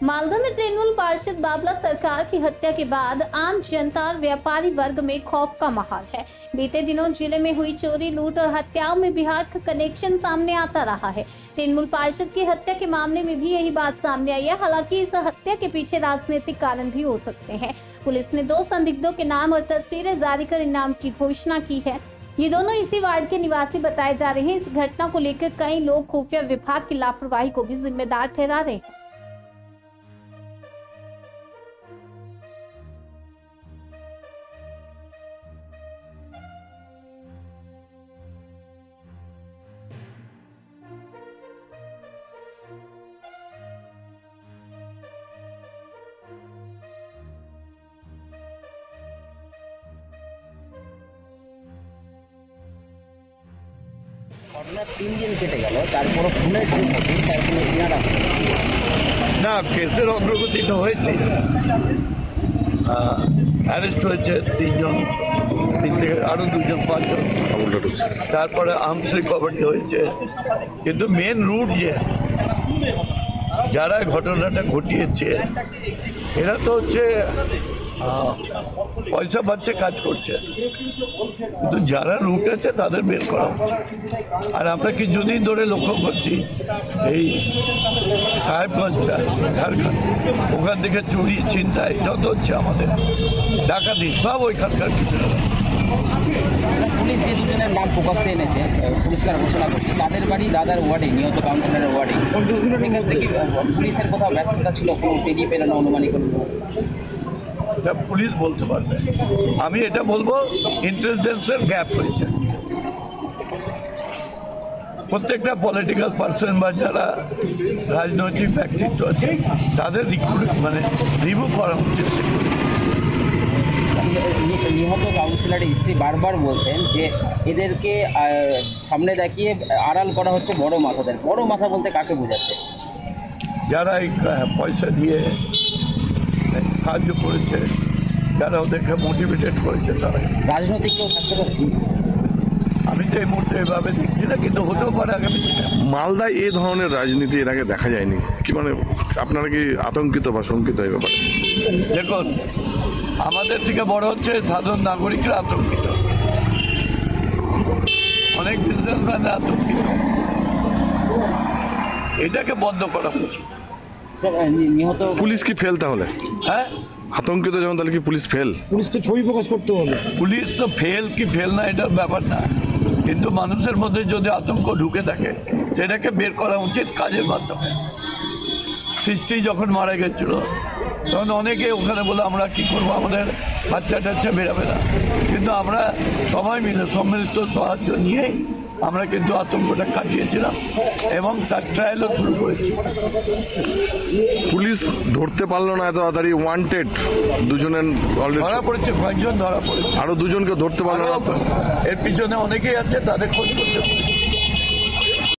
मालदा में तृणमूल पार्षद बाबला सरकार की हत्या के बाद आम जनता और व्यापारी वर्ग में खौफ का माहौल है। बीते दिनों जिले में हुई चोरी, लूट और हत्याओं में बिहार का कनेक्शन सामने आता रहा है। तृणमूल पार्षद की हत्या के मामले में भी यही बात सामने आई है। हालांकि इस हत्या के पीछे राजनीतिक कारण भी हो सकते हैं। पुलिस ने 2 संदिग्धों के नाम और तस्वीरें जारी कर इनाम की घोषणा की है। ये दोनों इसी वार्ड के निवासी बताए जा रहे हैं। इस घटना को लेकर कई लोग खुफिया विभाग की लापरवाही को भी जिम्मेदार ठहरा रहे हैं। ঘটনার 3 দিন কেটে গেল, তারপর খুনের যে মোটিভ তার কোনো কিনারা না, কেসের অগ্রগতিটা হয়েছে, অ্যারেস্ট হয়েছে 3 জন, 3 থেকে আরও 2 জন 5 জন, তারপরে আর্মস রিকভারি হয়েছে। কিন্তু মেন রুট যে যারা ঘটনাটা ঘটিয়েছে এরা তো হচ্ছে পয়সা পাচ্ছে, কাজ করছে, কিন্তু যারা রুট আছে তাদের বের করা হচ্ছে। আর আমরা কিছুদিন ধরে লক্ষ্য করছি এই সাহেবগঞ্জটা, ঝাড়খণ্ড, ওখান থেকে চুরি, ছিনতাই যত হচ্ছে, আমাদের ডাকাতি সব ওইখানকার কিছু। পুলিশ যে দুজনের নাম প্রকাশ্যে এনেছে, পুরস্কার ঘোষণা করছে, তাদের বাড়ি দাদার ওয়ার্ডে, নিহত কাউন্সিলরের ওয়ার্ডে। সেক্ষেত্রে কি পুলিশের কোথাও ব্যর্থতা ছিল, কোনো টেরি পেল না অনুমানিক? এটা পুলিশ বলতে পারবে। আমি এটা বলবো ইন্টেলিজেন্সের গ্যাপ হয়েছে। প্রত্যেকটা পলিটিক্যাল পার্সন বা যারা রাজনৈতিক ব্যক্তিত্ব আছে তাদের রিভিউ করা উচিত। নিহত কাউন্সিলরের স্ত্রী বারবার বলছেন যে এদেরকে সামনে দেখিয়ে আড়াল করা হচ্ছে বড় মাথাদের। বড় মাথা বলতে কাকে বোঝাচ্ছে? যারা এই পয়সা দিয়ে সাহায্য করেছে, যারা ওদেরকে মোটিভেটেড করেছে, তারা। রাজনৈতিক কেউ থাকতে পারে? আমি তো এই মুহূর্তে এভাবে দেখছি না, কিন্তু হতেও পারে আগামী দিনে। মালদায় এই ধরনের রাজনীতি এর আগে দেখা যায়নি কি? আপনারা কি আতঙ্কিত বা শঙ্কিত এই ব্যাপারে? দেখুন, আমাদের থেকে বড় হচ্ছে সাধারণ নাগরিকরা আতঙ্কিত, অনেক বিজনেসম্যান আতঙ্কিত। এটাকে বন্ধ করা উচিত। নিহত পুলিশ কি ফেল তাহলে? হ্যাঁ, আতঙ্কিত যেমন, তাহলে কি পুলিশ ফেল? পুলিশকে ছবি প্রকাশ করতে হবে। পুলিশ তো ফেল কি ফেল না এটার ব্যাপার না, কিন্তু মানুষের মধ্যে যদি আতঙ্ক ঢুকে থাকে সেটাকে বের করা উচিত কাজের মাধ্যমে। সৃষ্টি যখন মারা গেছিল তখন অনেকে ওখানে বলে আমরা কি করবো, আমাদের বাচ্চা টাচ্চা বেরাবে না, কিন্তু আমরা সবাই মিলে সম্মিলিত সাহায্য নিয়ে আমরা কিন্তু আতঙ্কটা কাটিয়েছিলাম এবং তার ট্রায়ালও শুরু করেছি। পুলিশ ধরতে পারলো না এত তাড়াতাড়ি, ওয়ান্টেড দুজনের ধরা পড়েছে, কয়েকজন ধরা পড়েছে, আরো 2 জনকে ধরতে পারলো না। এর পিছনে অনেকেই আছে, তাদের খোঁজ করতে।